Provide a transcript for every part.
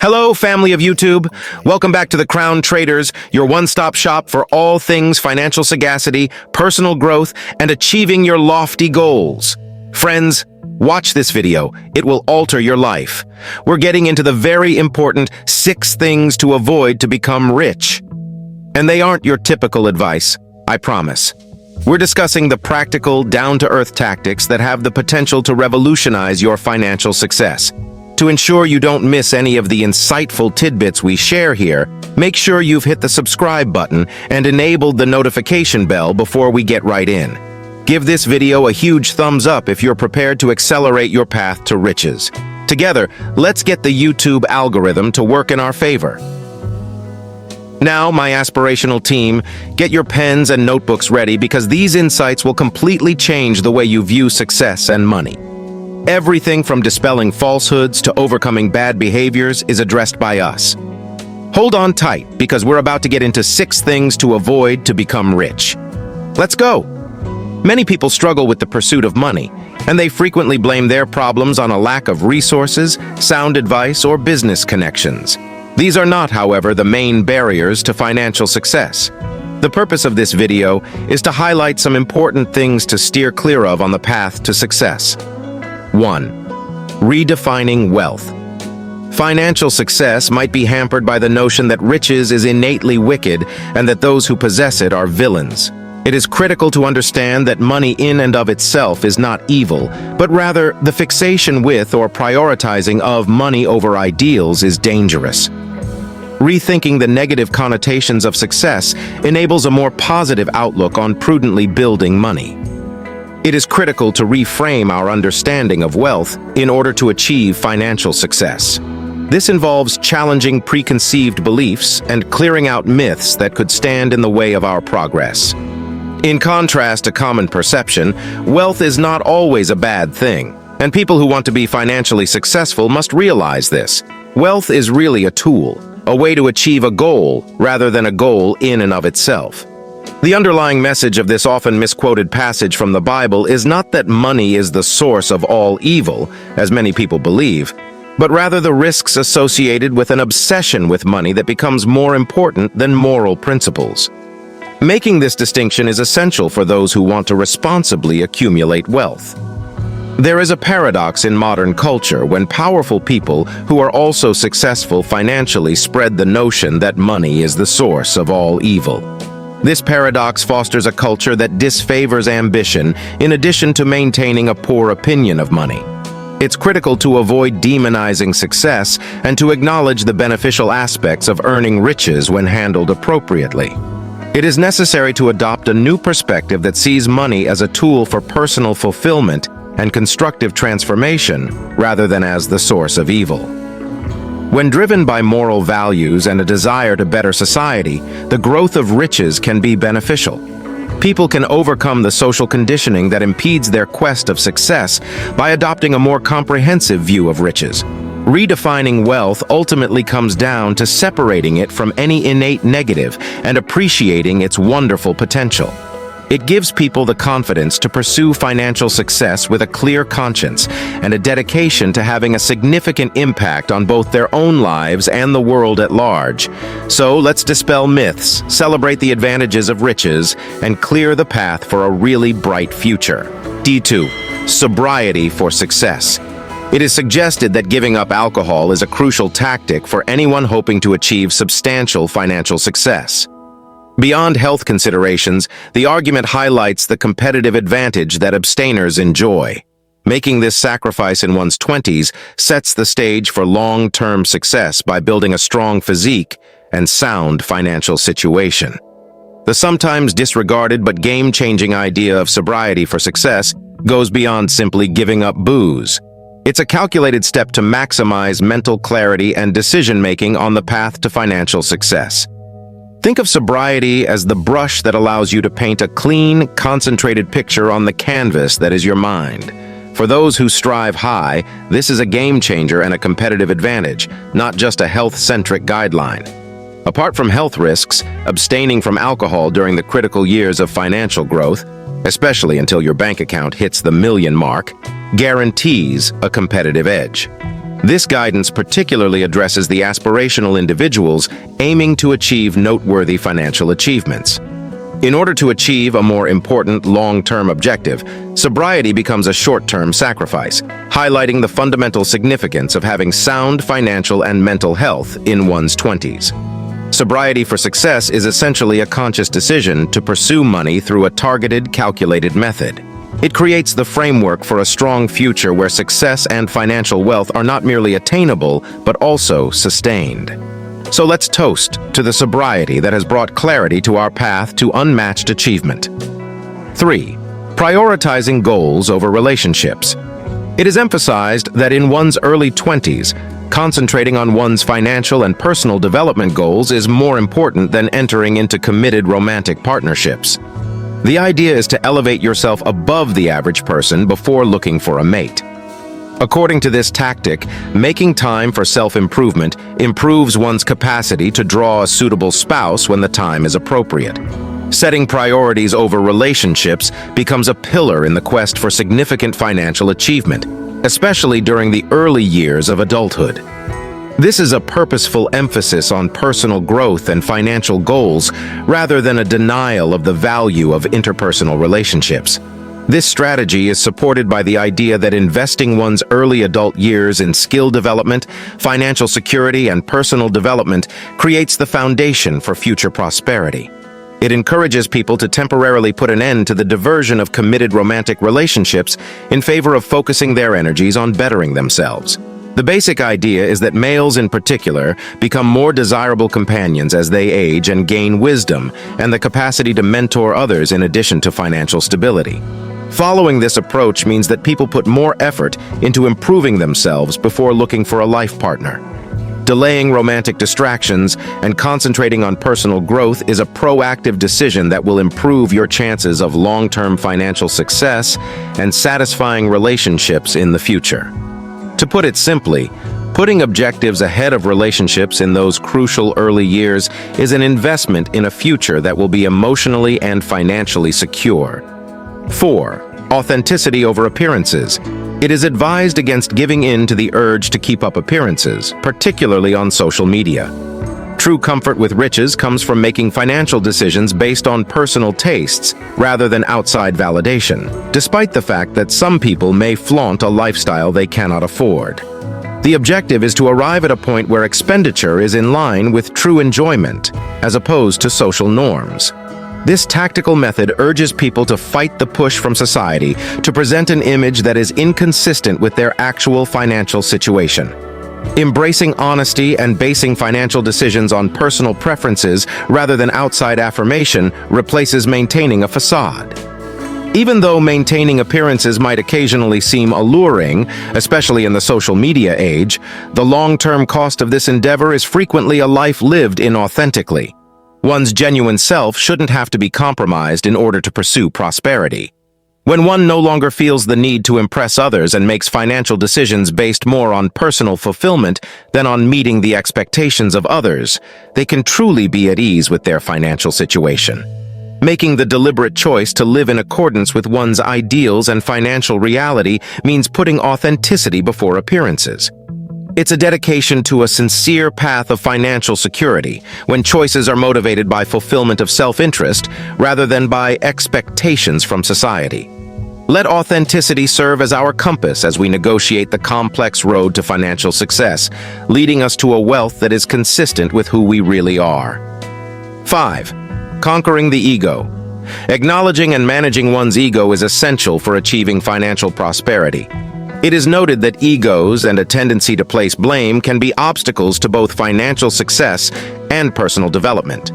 Hello, family of YouTube. Welcome back to The Crown Traders, your one-stop shop for all things financial sagacity, personal growth, and achieving your lofty goals. Friends, watch this video. It will alter your life. We're getting into the very important 6 things to avoid to become rich. And they aren't your typical advice, I promise. We're discussing the practical, down-to-earth tactics that have the potential to revolutionize your financial success. To ensure you don't miss any of the insightful tidbits we share here, make sure you've hit the subscribe button and enabled the notification bell before we get right in. Give this video a huge thumbs up if you're prepared to accelerate your path to riches. Together, let's get the YouTube algorithm to work in our favor. Now, my aspirational team, get your pens and notebooks ready because these insights will completely change the way you view success and money. Everything from dispelling falsehoods to overcoming bad behaviors is addressed by us. Hold on tight, because we're about to get into 6 things to avoid to become rich. Let's go! Many people struggle with the pursuit of money, and they frequently blame their problems on a lack of resources, sound advice, or business connections. These are not, however, the main barriers to financial success. The purpose of this video is to highlight some important things to steer clear of on the path to success. 1. Redefining wealth. Financial success might be hampered by the notion that riches is innately wicked and that those who possess it are villains. It is critical to understand that money in and of itself is not evil, but rather the fixation with or prioritizing of money over ideals is dangerous. Rethinking the negative connotations of success enables a more positive outlook on prudently building money. It is critical to reframe our understanding of wealth in order to achieve financial success. This involves challenging preconceived beliefs and clearing out myths that could stand in the way of our progress. In contrast to common perception, wealth is not always a bad thing, and people who want to be financially successful must realize this. Wealth is really a tool, a way to achieve a goal rather than a goal in and of itself. The underlying message of this often misquoted passage from the Bible is not that money is the source of all evil, as many people believe, but rather the risks associated with an obsession with money that becomes more important than moral principles. Making this distinction is essential for those who want to responsibly accumulate wealth. There is a paradox in modern culture when powerful people who are also successful financially spread the notion that money is the source of all evil. This paradox fosters a culture that disfavors ambition in addition to maintaining a poor opinion of money. It's critical to avoid demonizing success and to acknowledge the beneficial aspects of earning riches when handled appropriately. It is necessary to adopt a new perspective that sees money as a tool for personal fulfillment and constructive transformation rather than as the source of evil. When driven by moral values and a desire to better society, the growth of riches can be beneficial. People can overcome the social conditioning that impedes their quest of success by adopting a more comprehensive view of riches. Redefining wealth ultimately comes down to separating it from any innate negative and appreciating its wonderful potential. It gives people the confidence to pursue financial success with a clear conscience and a dedication to having a significant impact on both their own lives and the world at large. So let's dispel myths, celebrate the advantages of riches, and clear the path for a really bright future. D2. Sobriety for success. It is suggested that giving up alcohol is a crucial tactic for anyone hoping to achieve substantial financial success. Beyond health considerations, the argument highlights the competitive advantage that abstainers enjoy. Making this sacrifice in one's 20s sets the stage for long-term success by building a strong physique and sound financial situation. The sometimes disregarded but game-changing idea of sobriety for success goes beyond simply giving up booze. It's a calculated step to maximize mental clarity and decision-making on the path to financial success. Think of sobriety as the brush that allows you to paint a clean, concentrated picture on the canvas that is your mind. For those who strive high, this is a game changer and a competitive advantage, not just a health-centric guideline. Apart from health risks, abstaining from alcohol during the critical years of financial growth, especially until your bank account hits the million mark, guarantees a competitive edge. This guidance particularly addresses the aspirational individuals aiming to achieve noteworthy financial achievements. In order to achieve a more important long-term objective, sobriety becomes a short-term sacrifice, highlighting the fundamental significance of having sound financial and mental health in one's 20s. Sobriety for success is essentially a conscious decision to pursue money through a targeted, calculated method. It creates the framework for a strong future where success and financial wealth are not merely attainable, but also sustained. So let's toast to the sobriety that has brought clarity to our path to unmatched achievement. 3. Prioritizing goals over relationships. It is emphasized that in one's early 20s, concentrating on one's financial and personal development goals is more important than entering into committed romantic partnerships. The idea is to elevate yourself above the average person before looking for a mate. According to this tactic, making time for self-improvement improves one's capacity to draw a suitable spouse when the time is appropriate. Setting priorities over relationships becomes a pillar in the quest for significant financial achievement, especially during the early years of adulthood. This is a purposeful emphasis on personal growth and financial goals rather than a denial of the value of interpersonal relationships. This strategy is supported by the idea that investing one's early adult years in skill development, financial security, and personal development creates the foundation for future prosperity. It encourages people to temporarily put an end to the diversion of committed romantic relationships in favor of focusing their energies on bettering themselves. The basic idea is that males in particular become more desirable companions as they age and gain wisdom and the capacity to mentor others in addition to financial stability. Following this approach means that people put more effort into improving themselves before looking for a life partner. Delaying romantic distractions and concentrating on personal growth is a proactive decision that will improve your chances of long-term financial success and satisfying relationships in the future. To put it simply, putting objectives ahead of relationships in those crucial early years is an investment in a future that will be emotionally and financially secure. 4. Authenticity over appearances. It is advised against giving in to the urge to keep up appearances, particularly on social media. True comfort with riches comes from making financial decisions based on personal tastes rather than outside validation, despite the fact that some people may flaunt a lifestyle they cannot afford. The objective is to arrive at a point where expenditure is in line with true enjoyment, as opposed to social norms. This tactical method urges people to fight the push from society to present an image that is inconsistent with their actual financial situation. Embracing honesty and basing financial decisions on personal preferences rather than outside affirmation replaces maintaining a facade. Even though maintaining appearances might occasionally seem alluring, especially in the social media age, the long-term cost of this endeavor is frequently a life lived inauthentically. One's genuine self shouldn't have to be compromised in order to pursue prosperity. When one no longer feels the need to impress others and makes financial decisions based more on personal fulfillment than on meeting the expectations of others, they can truly be at ease with their financial situation. Making the deliberate choice to live in accordance with one's ideals and financial reality means putting authenticity before appearances. It's a dedication to a sincere path of financial security, when choices are motivated by fulfillment of self-interest rather than by expectations from society. Let authenticity serve as our compass as we negotiate the complex road to financial success, leading us to a wealth that is consistent with who we really are. 5. Conquering the ego. Acknowledging and managing one's ego is essential for achieving financial prosperity. It is noted that egos and a tendency to place blame can be obstacles to both financial success and personal development.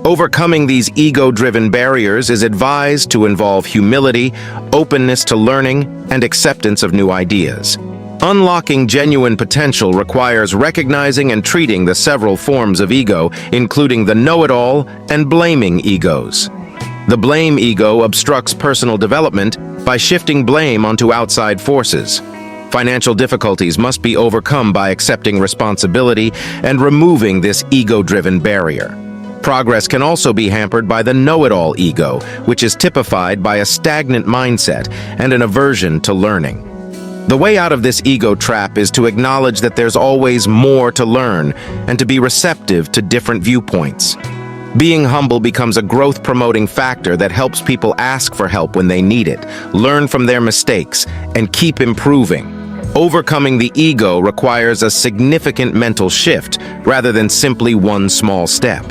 Overcoming these ego-driven barriers is advised to involve humility, openness to learning, and acceptance of new ideas. Unlocking genuine potential requires recognizing and treating the several forms of ego, including the know-it-all and blaming egos. The blame ego obstructs personal development by shifting blame onto outside forces. Financial difficulties must be overcome by accepting responsibility and removing this ego-driven barrier. Progress can also be hampered by the know-it-all ego, which is typified by a stagnant mindset and an aversion to learning. The way out of this ego trap is to acknowledge that there's always more to learn and to be receptive to different viewpoints. Being humble becomes a growth-promoting factor that helps people ask for help when they need it, learn from their mistakes, and keep improving. Overcoming the ego requires a significant mental shift rather than simply one small step.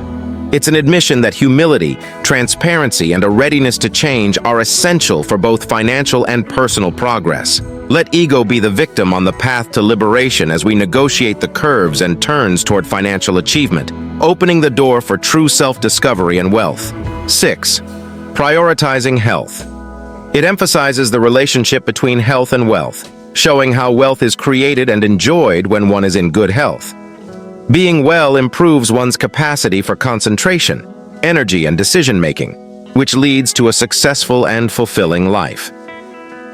It's an admission that humility, transparency, and a readiness to change are essential for both financial and personal progress. Let ego be the victim on the path to liberation as we negotiate the curves and turns toward financial achievement, opening the door for true self-discovery and wealth. 6. Prioritizing health. It emphasizes the relationship between health and wealth, showing how wealth is created and enjoyed when one is in good health. Being well improves one's capacity for concentration, energy, and decision-making, which leads to a successful and fulfilling life.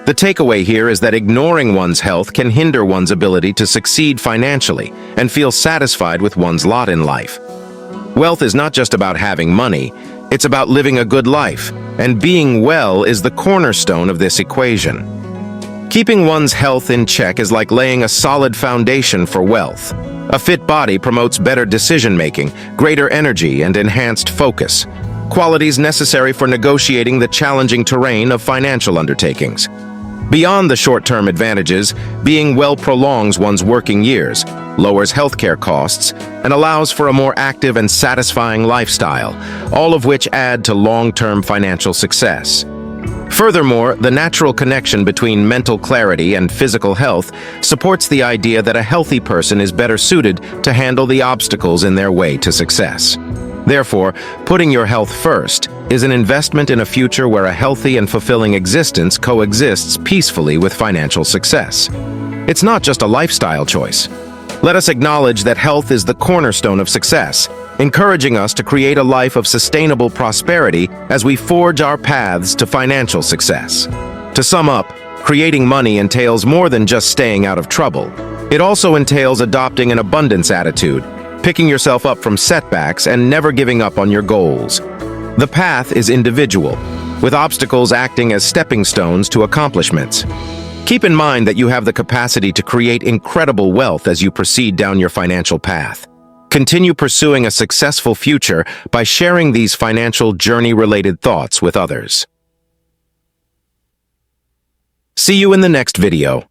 The takeaway here is that ignoring one's health can hinder one's ability to succeed financially and feel satisfied with one's lot in life. Wealth is not just about having money, it's about living a good life, and being well is the cornerstone of this equation. Keeping one's health in check is like laying a solid foundation for wealth. A fit body promotes better decision-making, greater energy, and enhanced focus, qualities necessary for negotiating the challenging terrain of financial undertakings. Beyond the short-term advantages, being well prolongs one's working years, lowers healthcare costs, and allows for a more active and satisfying lifestyle, all of which add to long-term financial success. Furthermore, the natural connection between mental clarity and physical health supports the idea that a healthy person is better suited to handle the obstacles in their way to success. Therefore, putting your health first is an investment in a future where a healthy and fulfilling existence coexists peacefully with financial success. It's not just a lifestyle choice. Let us acknowledge that health is the cornerstone of success, encouraging us to create a life of sustainable prosperity as we forge our paths to financial success. To sum up, creating money entails more than just staying out of trouble. It also entails adopting an abundance attitude, picking yourself up from setbacks, and never giving up on your goals. The path is individual, with obstacles acting as stepping stones to accomplishments. Keep in mind that you have the capacity to create incredible wealth as you proceed down your financial path. Continue pursuing a successful future by sharing these financial journey-related thoughts with others. See you in the next video.